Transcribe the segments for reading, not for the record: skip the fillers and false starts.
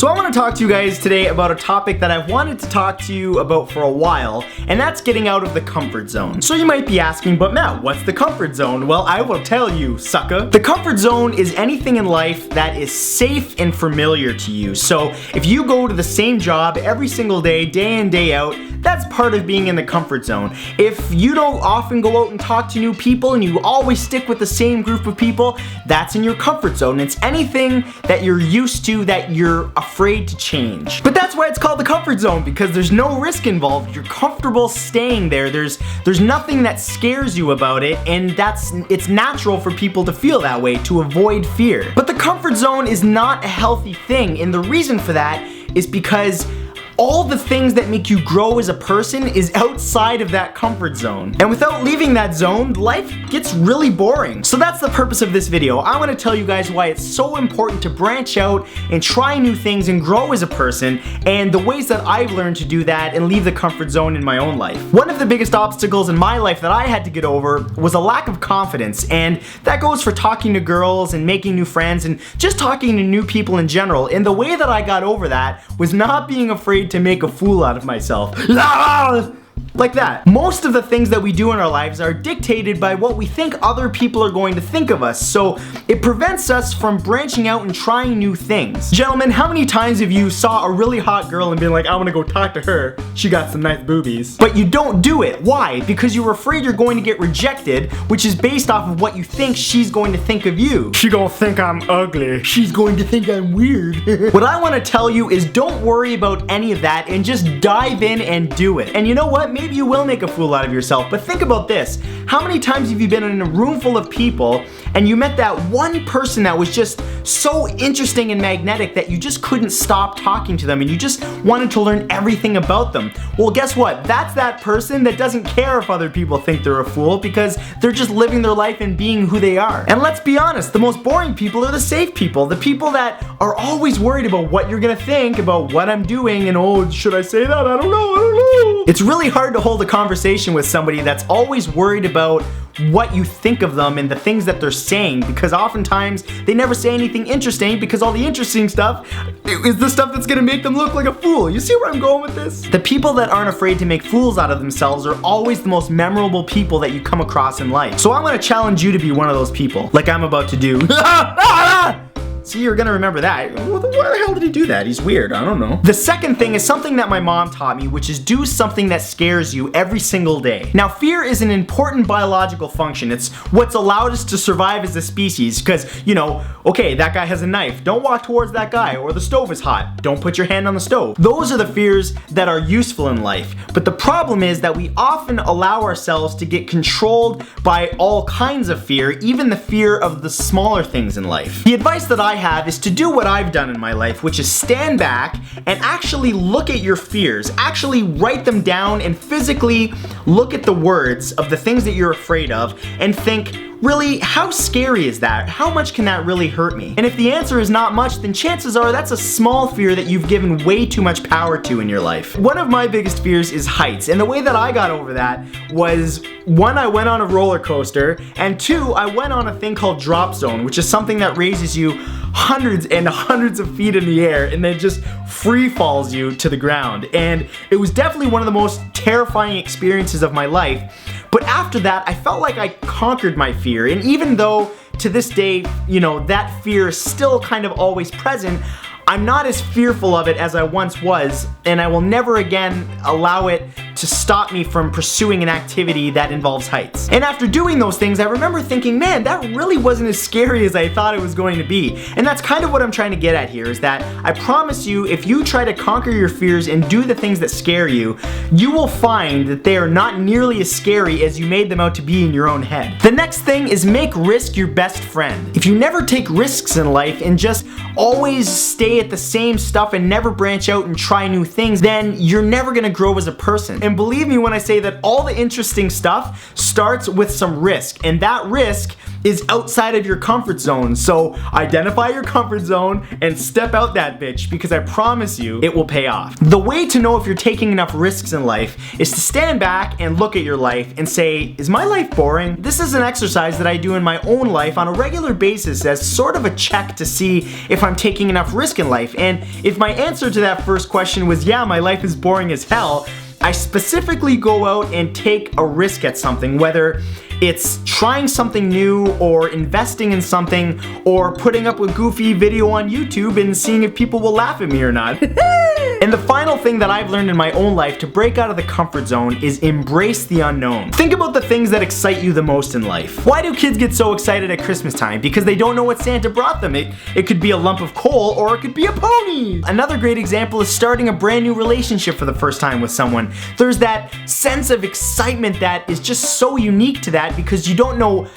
So I want to talk to you guys today about a topic that I've wanted to talk to you about for a while, and that's getting out of the comfort zone. So you might be asking, but Matt, what's the comfort zone? Well, I will tell you, sucker. The comfort zone is anything in life that is safe and familiar to you. So if you go to the same job every single day, day in, day out, that's part of being in the comfort zone. If you don't often go out and talk to new people and you always stick with the same group of people, that's in your comfort zone. It's anything that you're used to that you're afraid to change. But that's why it's called the comfort zone, because there's no risk involved. You're comfortable staying there. There's nothing that scares you about it, and it's natural for people to feel that way, to avoid fear. But the comfort zone is not a healthy thing, and the reason for that is because all the things that make you grow as a person is outside of that comfort zone. And without leaving that zone, life gets really boring. So that's the purpose of this video. I want to tell you guys why it's so important to branch out and try new things and grow as a person, and the ways that I've learned to do that and leave the comfort zone in my own life. One of the biggest obstacles in my life that I had to get over was a lack of confidence, and that goes for talking to girls and making new friends and just talking to new people in general. And the way that I got over that was not being afraid to make a fool out of myself. Like that. Most of the things that we do in our lives are dictated by what we think other people are going to think of us, so it prevents us from branching out and trying new things. Gentlemen, how many times have you saw a really hot girl and been like, I want to go talk to her, she got some nice boobies, but you don't do it? Why? Because you're afraid you're going to get rejected, which is based off of what you think she's going to think of you. She gonna think I'm ugly. She's going to think I'm weird. What I want to tell you is don't worry about any of that and just dive in and do it. And you know what? Maybe you will make a fool out of yourself, but think about this. How many times have you been in a room full of people and you met that one person that was just so interesting and magnetic that you just couldn't stop talking to them and you just wanted to learn everything about them? Well, guess what? That's that person that doesn't care if other people think they're a fool, because they're just living their life and being who they are. And let's be honest, the most boring people are the safe people, the people that are always worried about what you're gonna think about what I'm doing, and oh, should I say that? I don't know. It's really hard to hold a conversation with somebody that's always worried about what you think of them and the things that they're saying, because oftentimes they never say anything interesting, because all the interesting stuff is the stuff that's gonna make them look like a fool. You see where I'm going with this? The people that aren't afraid to make fools out of themselves are always the most memorable people that you come across in life. So I want to challenge you to be one of those people, like I'm about to do. See, you're gonna remember that. Why the hell did he do that? He's weird, I don't know. The second thing is something that my mom taught me, which is do something that scares you every single day. Now, fear is an important biological function. It's what's allowed us to survive as a species, because, you know, okay, that guy has a knife. Don't walk towards that guy, or the stove is hot. Don't put your hand on the stove. Those are the fears that are useful in life. But the problem is that we often allow ourselves to get controlled by all kinds of fear, even the fear of the smaller things in life. The advice that I have is to do what I've done in my life, which is stand back and actually look at your fears, actually write them down and physically look at the words of the things that you're afraid of and think, really, how scary is that? How much can that really hurt me? And if the answer is not much, then chances are that's a small fear that you've given way too much power to in your life. One of my biggest fears is heights, and the way that I got over that was, one, I went on a roller coaster, and two, I went on a thing called drop zone, which is something that raises you hundreds and hundreds of feet in the air and then just free falls you to the ground. And it was definitely one of the most terrifying experiences of my life. But after that, I felt like I conquered my fear, and even though to this day, you know, that fear is still kind of always present, I'm not as fearful of it as I once was, and I will never again allow it to stop me from pursuing an activity that involves heights. And after doing those things, I remember thinking, man, that really wasn't as scary as I thought it was going to be. And that's kind of what I'm trying to get at here, is that I promise you, if you try to conquer your fears and do the things that scare you, you will find that they are not nearly as scary as you made them out to be in your own head. The next thing is make risk your best friend. If you never take risks in life and just always stay at the same stuff and never branch out and try new things, then you're never gonna grow as a person. And And believe me when I say that all the interesting stuff starts with some risk, and that risk is outside of your comfort zone. So identify your comfort zone and step out that bitch, because I promise you it will pay off. The way to know if you're taking enough risks in life is to stand back and look at your life and say, is my life boring? This is an exercise that I do in my own life on a regular basis as sort of a check to see if I'm taking enough risk in life. And if my answer to that first question was, yeah, my life is boring as hell, I specifically go out and take a risk at something, whether it's trying something new or investing in something or putting up a goofy video on YouTube and seeing if people will laugh at me or not. And the final thing that I've learned in my own life to break out of the comfort zone is embrace the unknown. Think about the things that excite you the most in life. Why do kids get so excited at Christmas time? Because they don't know what Santa brought them. It could be a lump of coal or it could be a pony. Another great example is starting a brand new relationship for the first time with someone. There's that sense of excitement that is just so unique to that because you don't know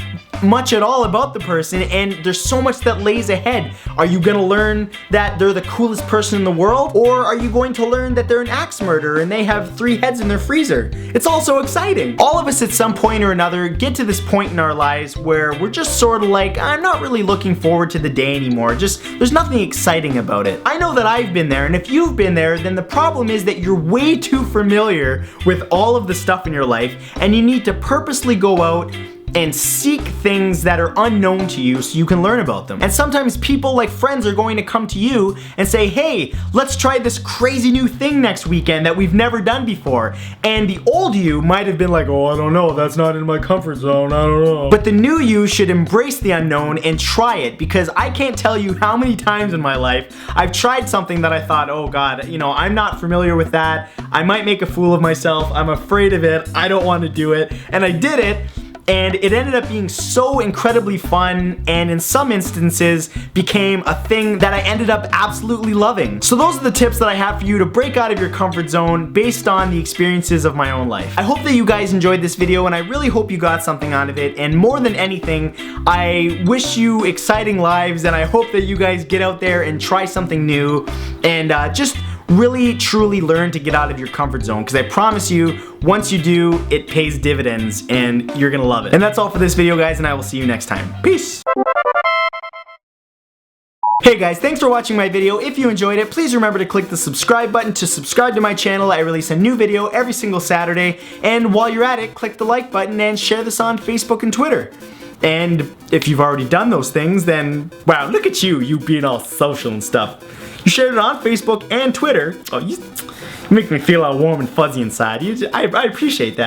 much at all about the person and there's so much that lays ahead. Are you gonna learn that they're the coolest person in the world, or are you going to learn that they're an axe murderer and they have 3 heads in their freezer? It's all so exciting. All of us at some point or another get to this point in our lives where we're just sort of like, I'm not really looking forward to the day anymore. Just, there's nothing exciting about it. I know that I've been there, and if you've been there, then the problem is that you're way too familiar with all of the stuff in your life and you need to purposely go out and seek things that are unknown to you so you can learn about them. And sometimes people like friends are going to come to you and say, hey, let's try this crazy new thing next weekend that we've never done before. And the old you might have been like, oh, I don't know, that's not in my comfort zone, I don't know. But the new you should embrace the unknown and try it, because I can't tell you how many times in my life I've tried something that I thought, oh God, you know, I'm not familiar with that. I might make a fool of myself. I'm afraid of it. I don't want to do it. And I did it. And it ended up being so incredibly fun, and in some instances became a thing that I ended up absolutely loving. So those are the tips that I have for you to break out of your comfort zone based on the experiences of my own life. I hope that you guys enjoyed this video, and I really hope you got something out of it. And more than anything, I wish you exciting lives, and I hope that you guys get out there and try something new and just really truly learn to get out of your comfort zone, because I promise you, once you do, it pays dividends and you're gonna love it. And that's all for this video, guys, and I will see you next time. Peace! Hey guys, thanks for watching my video. If you enjoyed it, please remember to click the subscribe button to subscribe to my channel. I release a new video every single Saturday. And while you're at it, click the like button and share this on Facebook and Twitter. And if you've already done those things, then wow, look at you being all social and stuff. You shared it on Facebook and Twitter. Oh, you make me feel all warm and fuzzy inside. I appreciate that.